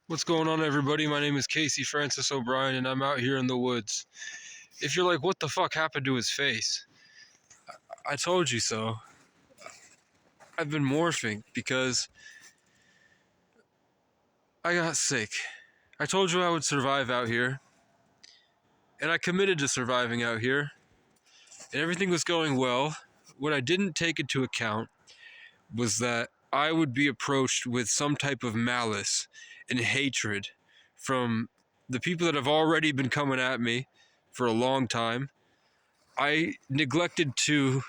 What's going on, everybody? My name is Casey Francis O'Brien, and I'm out here in the woods. If you're like, what the fuck happened to his face? I told you so. I've been morphing because I got sick. I told you I would survive out here, and I committed to surviving out here, and everything was going well. What I didn't take into account was that I would be approached with some type of malice and hatred from the people that have already been coming at me for a long time. I neglected to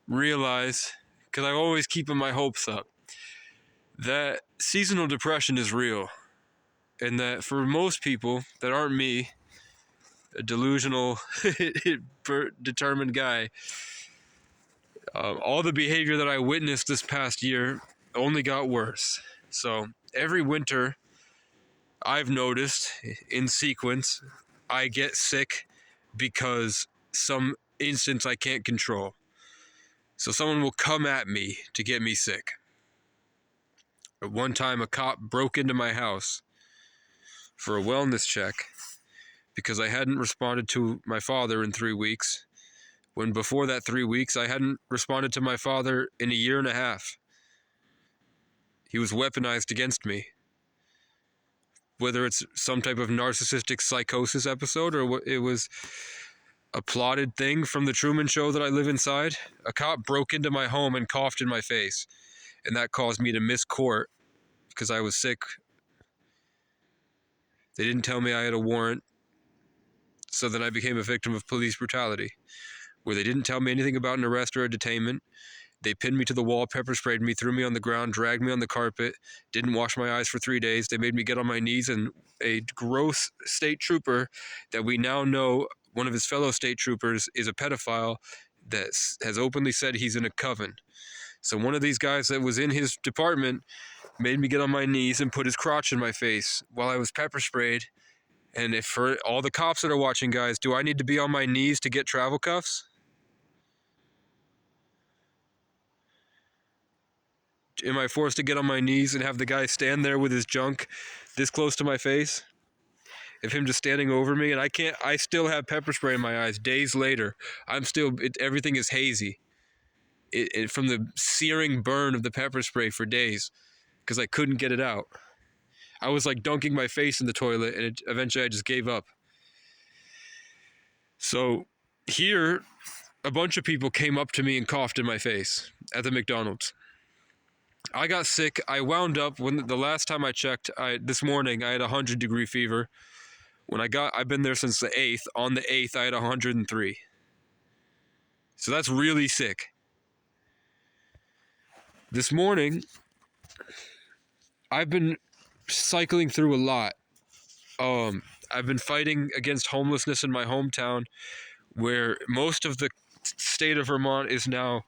realize, because I'm always keeping my hopes up, that seasonal depression is real. And that for most people that aren't me, a delusional, determined guy, all the behavior that I witnessed this past year only got worse. So every winter, I've noticed in sequence, I get sick because some instance I can't control. So someone will come at me to get me sick. At one time, a cop broke into my house for a wellness check because I hadn't responded to my father in 3 weeks, when before that 3 weeks, I hadn't responded to my father in a year and a half. He was weaponized against me. Whether it's some type of narcissistic psychosis episode or it was a plotted thing from the Truman Show that I live inside, a cop broke into my home and coughed in my face, and that caused me to miss court because I was sick. They didn't tell me I had a warrant, so then I became a victim of police brutality, where they didn't tell me anything about an arrest or a detainment. They pinned me to the wall, pepper sprayed me, threw me on the ground, dragged me on the carpet, didn't wash my eyes for 3 days. They made me get on my knees, and a gross state trooper that we now know, one of his fellow state troopers, is a pedophile that has openly said he's in a coven. So one of these guys that was in his department made me get on my knees and put his crotch in my face while I was pepper sprayed. And if for all the cops that are watching, guys, do I need to be on my knees to get travel cuffs? Am I forced to get on my knees and have the guy stand there with his junk this close to my face? If him just standing over me, and I still have pepper spray in my eyes days later. Everything is hazy. From the searing burn of the pepper spray for days, because I couldn't get it out. I was like dunking my face in the toilet, and eventually I just gave up. So here, a bunch of people came up to me and coughed in my face at the McDonald's. I got sick. I wound up, when the last time I checked, this morning, I had a 100-degree fever. I've been there since the 8th. On the 8th, I had 103. So that's really sick. This morning, I've been cycling through a lot. I've been fighting against homelessness in my hometown, where most of the state of Vermont is now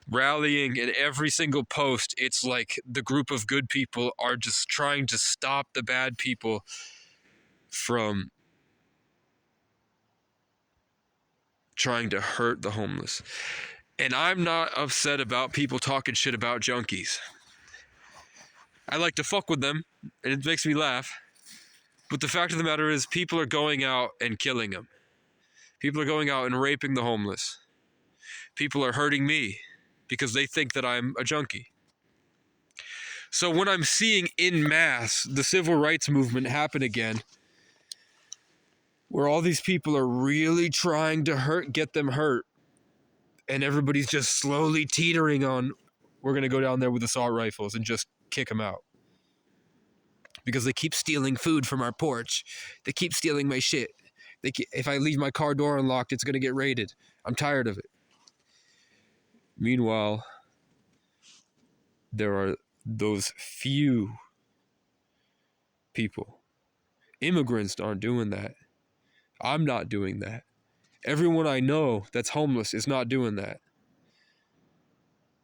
rallying, and every single post, it's like the group of good people are just trying to stop the bad people from trying to hurt the homeless. And I'm not upset about people talking shit about junkies. I like to fuck with them, and it makes me laugh. But the fact of the matter is, people are going out and killing them. People are going out and raping the homeless. People are hurting me because they think that I'm a junkie. So when I'm seeing in mass the civil rights movement happen again, where all these people are really trying to get them hurt, and everybody's just slowly teetering on, we're going to go down there with assault rifles and just kick them out. Because they keep stealing food from our porch. They keep stealing my shit. If I leave my car door unlocked, it's going to get raided. I'm tired of it. Meanwhile, there are those few people. Immigrants aren't doing that. I'm not doing that. Everyone I know that's homeless is not doing that.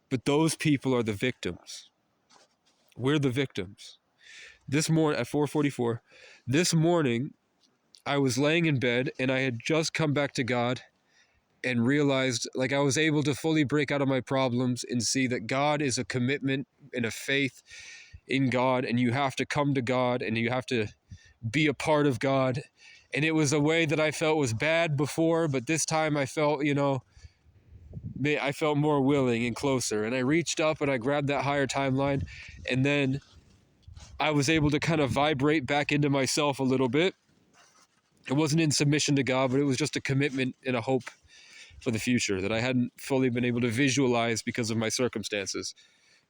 But those people are the victims. We're the victims. This morning at 4:44, this morning, I was laying in bed and I had just come back to God and realized, like, I was able to fully break out of my problems and see that God is a commitment and a faith in God, and you have to come to God, and you have to be a part of God. And it was a way that I felt was bad before, but this time I felt, I felt more willing and closer. And I reached up and I grabbed that higher timeline, and then I was able to kind of vibrate back into myself a little bit. It wasn't in submission to God, but it was just a commitment and a hope for the future that I hadn't fully been able to visualize because of my circumstances,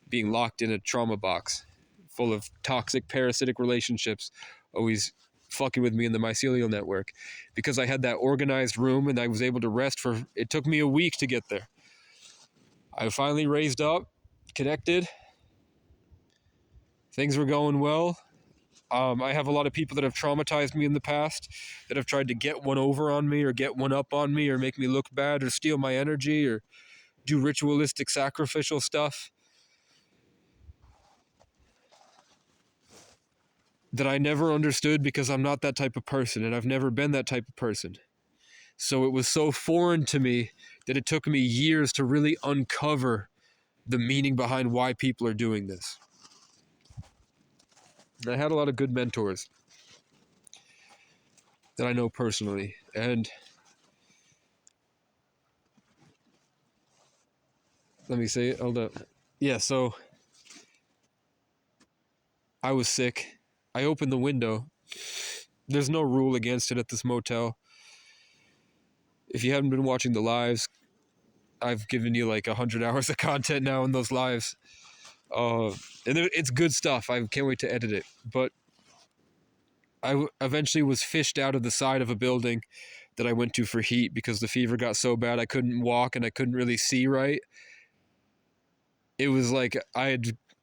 being locked in a trauma box full of toxic parasitic relationships, always fucking with me in the mycelial network. Because I had that organized room and I was able to rest it took me a week to get there. I finally raised up, connected. Things were going well. I have a lot of people that have traumatized me in the past, that have tried to get one over on me or get one up on me or make me look bad or steal my energy or do ritualistic sacrificial stuff that I never understood because I'm not that type of person and I've never been that type of person. So it was so foreign to me that it took me years to really uncover the meaning behind why people are doing this. And I had a lot of good mentors that I know personally. And let me say it, hold up. Yeah, so I was sick. I opened the window. There's no rule against it at this motel. If you haven't been watching the lives, I've given you like 100 hours of content now in those lives. And it's good stuff. I can't wait to edit it. But I eventually was fished out of the side of a building that I went to for heat because the fever got so bad I couldn't walk and I couldn't really see right. It was like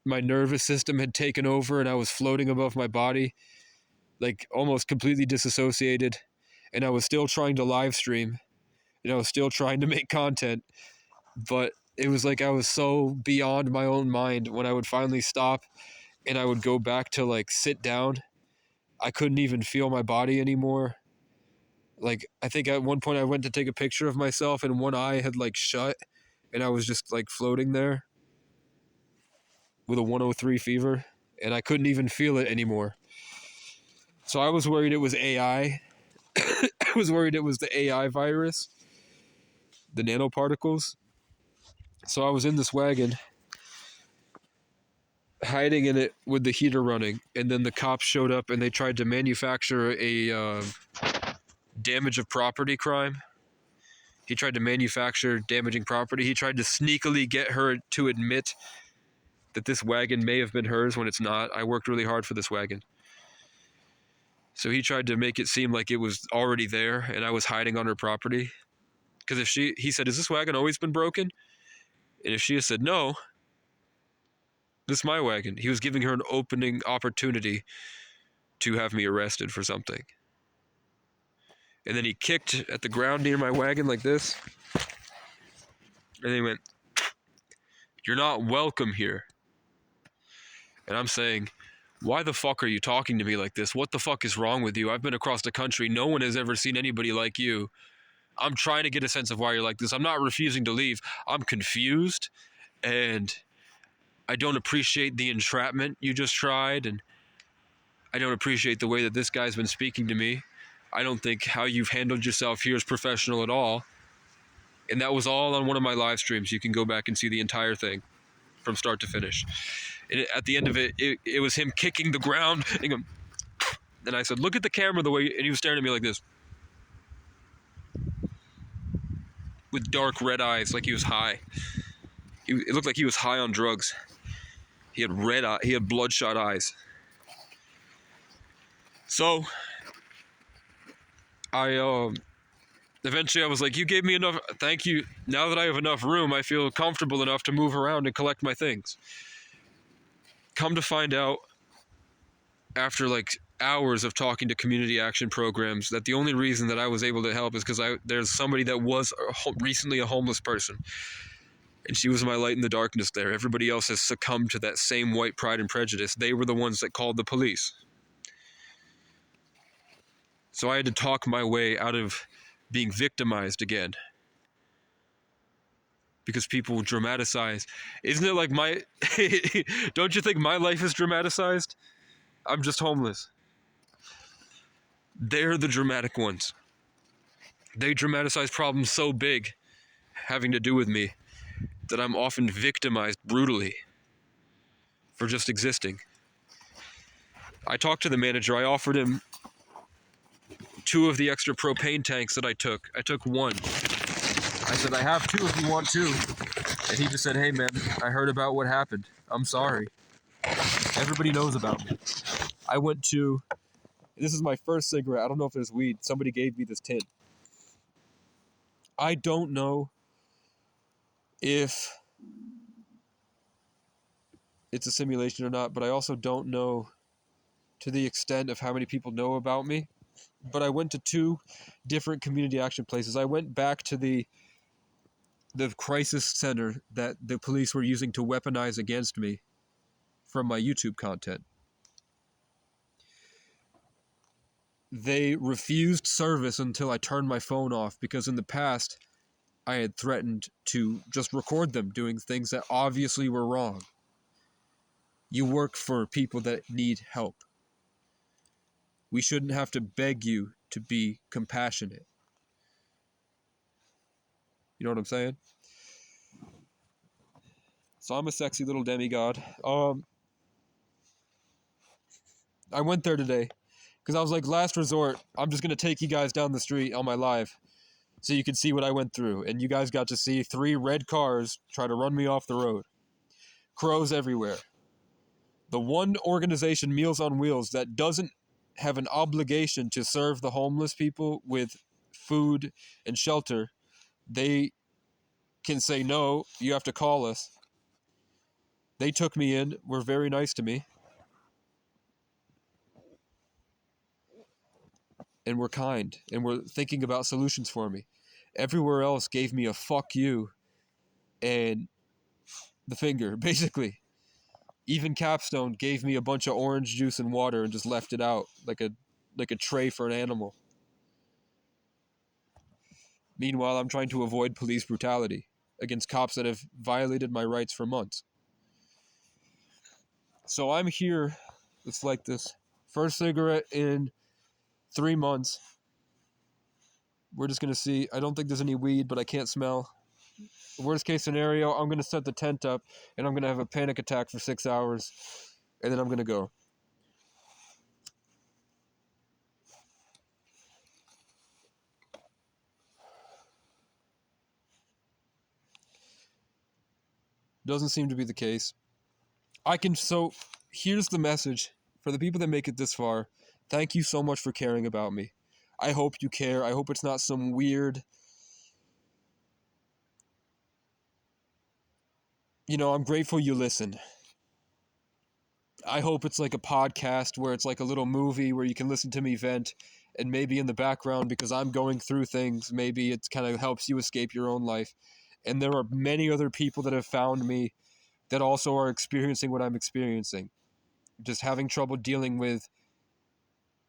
my nervous system had taken over and I was floating above my body, like almost completely disassociated. And I was still trying to live stream and I was still trying to make content, but it was like I was so beyond my own mind when I would finally stop and I would go back to like sit down. I couldn't even feel my body anymore. Like, I think at one point I went to take a picture of myself and one eye had like shut and I was just like floating there with a 103 fever and I couldn't even feel it anymore. So I was worried it was AI. I was worried it was the AI virus, the nanoparticles. So I was in this wagon, hiding in it with the heater running, and then the cops showed up and they tried to manufacture a damage of property crime. He tried to manufacture damaging property. He tried to sneakily get her to admit that this wagon may have been hers when it's not. I worked really hard for this wagon. So he tried to make it seem like it was already there and I was hiding on her property. Because he said, has this wagon always been broken? And if she had said no, this is my wagon. He was giving her an opening opportunity to have me arrested for something. And then he kicked at the ground near my wagon like this. And he went, you're not welcome here. And I'm saying, why the fuck are you talking to me like this? What the fuck is wrong with you? I've been across the country. No one has ever seen anybody like you. I'm trying to get a sense of why you're like this. I'm not refusing to leave. I'm confused and I don't appreciate the entrapment you just tried, and I don't appreciate the way that this guy's been speaking to me. I don't think how you've handled yourself here is professional at all. And that was all on one of my live streams. You can go back and see the entire thing from start to finish. And at the end of it, it was him kicking the ground. And I said, look at the camera the way, and he was staring at me like this. With dark red eyes, like he was high. It looked like he was high on drugs. He had bloodshot eyes. So, eventually I was like, you gave me enough, thank you. Now that I have enough room, I feel comfortable enough to move around and collect my things. Come to find out, after like hours of talking to community action programs, that the only reason that I was able to help is because there's somebody that was recently a homeless person. And she was my light in the darkness there. Everybody else has succumbed to that same white pride and prejudice. They were the ones that called the police. So I had to talk my way out of being victimized again. because people dramatize. Isn't it like my don't you think my life is dramatized? I'm just homeless. They're the dramatic ones. They dramatize problems so big having to do with me that I'm often victimized brutally for just existing. I talked to the manager. I offered him 2 of the extra propane tanks that I took. I took 1. I said, I have 2 if you want 2. And he just said, hey man, I heard about what happened. I'm sorry. Everybody knows about me. I went to, this is my first cigarette. I don't know if there's weed. Somebody gave me this tin. I don't know if it's a simulation or not, but I also don't know to the extent of how many people know about me. But I went to 2 different community action places. I went back to the crisis center that the police were using to weaponize against me from my YouTube content. They refused service until I turned my phone off because in the past I had threatened to just record them doing things that obviously were wrong. You work for people that need help. We shouldn't have to beg you to be compassionate. You know what I'm saying? So I'm a sexy little demigod. I went there today because I was like, last resort, I'm just going to take you guys down the street on my live so you can see what I went through. And you guys got to see 3 red cars try to run me off the road. Crows everywhere. The one organization, Meals on Wheels, that doesn't have an obligation to serve the homeless people with food and shelter, they can say, no, you have to call us. They took me in, were very nice to me, and were kind, and were thinking about solutions for me. Everywhere else gave me a fuck you and the finger, basically. Even Capstone gave me a bunch of orange juice and water and just left it out like a tray for an animal. Meanwhile, I'm trying to avoid police brutality against cops that have violated my rights for months. So I'm here. It's like this. First cigarette in 3 months. We're just going to see. I don't think there's any weed, but I can't smell. Worst case scenario, I'm going to set the tent up and I'm going to have a panic attack for 6 hours and then I'm going to go. Doesn't seem to be the case. So here's the message for the people that make it this far. Thank you so much for caring about me. I hope you care. I hope it's not some weird, I'm grateful you listen. I hope it's like a podcast where it's like a little movie where you can listen to me vent and maybe in the background because I'm going through things, maybe it kind of helps you escape your own life. And there are many other people that have found me that also are experiencing what I'm experiencing. Just having trouble dealing with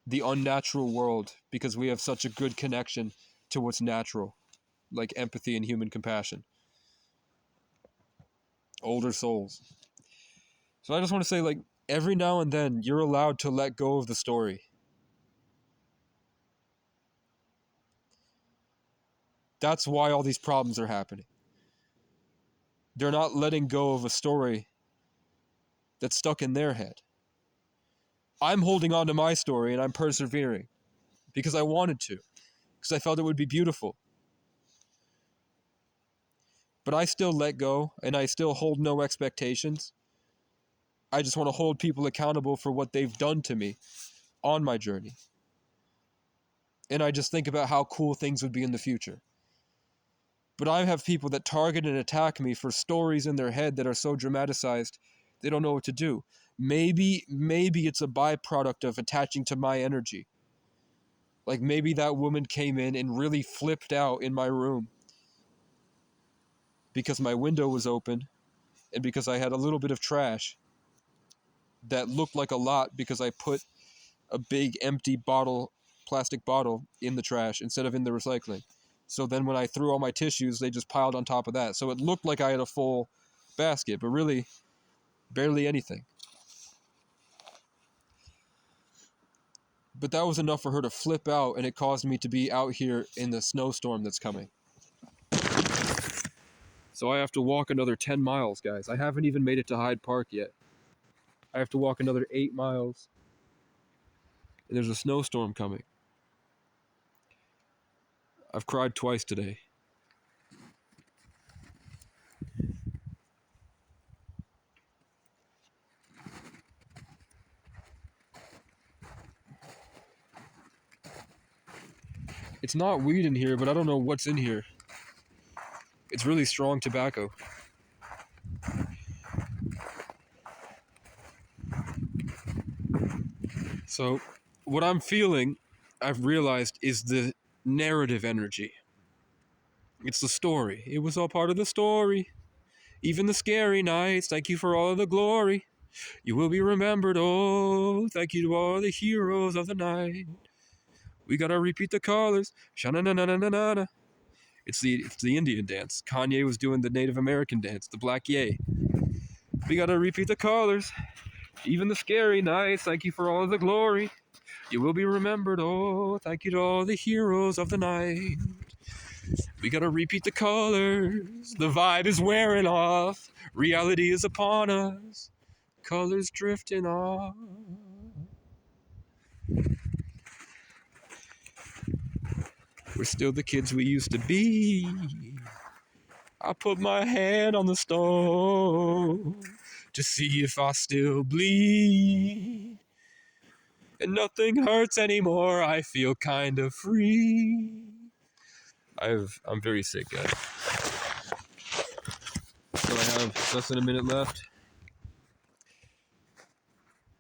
the unnatural world because we have such a good connection to what's natural, like empathy and human compassion. Older souls. So I just want to say, like, every now and then you're allowed to let go of the story. That's why all these problems are happening. They're not letting go of a story that's stuck in their head. I'm holding on to my story and I'm persevering because I wanted to, because I felt it would be beautiful. But I still let go and I still hold no expectations. I just want to hold people accountable for what they've done to me on my journey. And I just think about how cool things would be in the future. But I have people that target and attack me for stories in their head that are so dramatized, they don't know what to do. Maybe it's a byproduct of attaching to my energy. Like maybe that woman came in and really flipped out in my room because my window was open and because I had a little bit of trash that looked like a lot because I put a big empty plastic bottle in the trash instead of in the recycling. So then when I threw all my tissues, they just piled on top of that. So it looked like I had a full basket, but really barely anything. But that was enough for her to flip out, and it caused me to be out here in the snowstorm that's coming. So I have to walk another 10 miles, guys. I haven't even made it to Hyde Park yet. I have to walk another 8 miles. And there's a snowstorm coming. I've cried twice today. It's not weed in here, but I don't know what's in here. It's really strong tobacco. So, what I'm feeling, I've realized, is the narrative energy. It's the story. It was all part of the story. Even the scary nights, thank you for all of the glory. You will be remembered, oh, thank you to all the heroes of the night. We gotta repeat the colors. Sha-na-na-na-na-na-na. It's the Indian dance. Kanye was doing the Native American dance, the Black Yay. We gotta repeat the colors. Even the scary nights, thank you for all of the glory. You will be remembered, oh, thank you to all the heroes of the night. We gotta repeat the colors. The vibe is wearing off. Reality is upon us. Colors drifting off. We're still the kids we used to be. I put my hand on the stove to see if I still bleed. And nothing hurts anymore. I feel kind of free. I'm very sick, guys. So I have less than a minute left.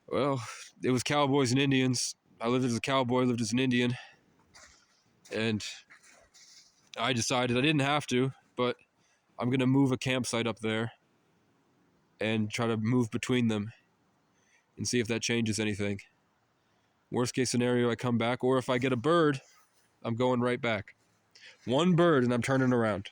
Well, it was cowboys and Indians. I lived as a cowboy, lived as an Indian. And I decided I didn't have to, but I'm going to move a campsite up there and try to move between them and see if that changes anything. Worst case scenario, I come back, or if I get a bird, I'm going right back. One bird and I'm turning around.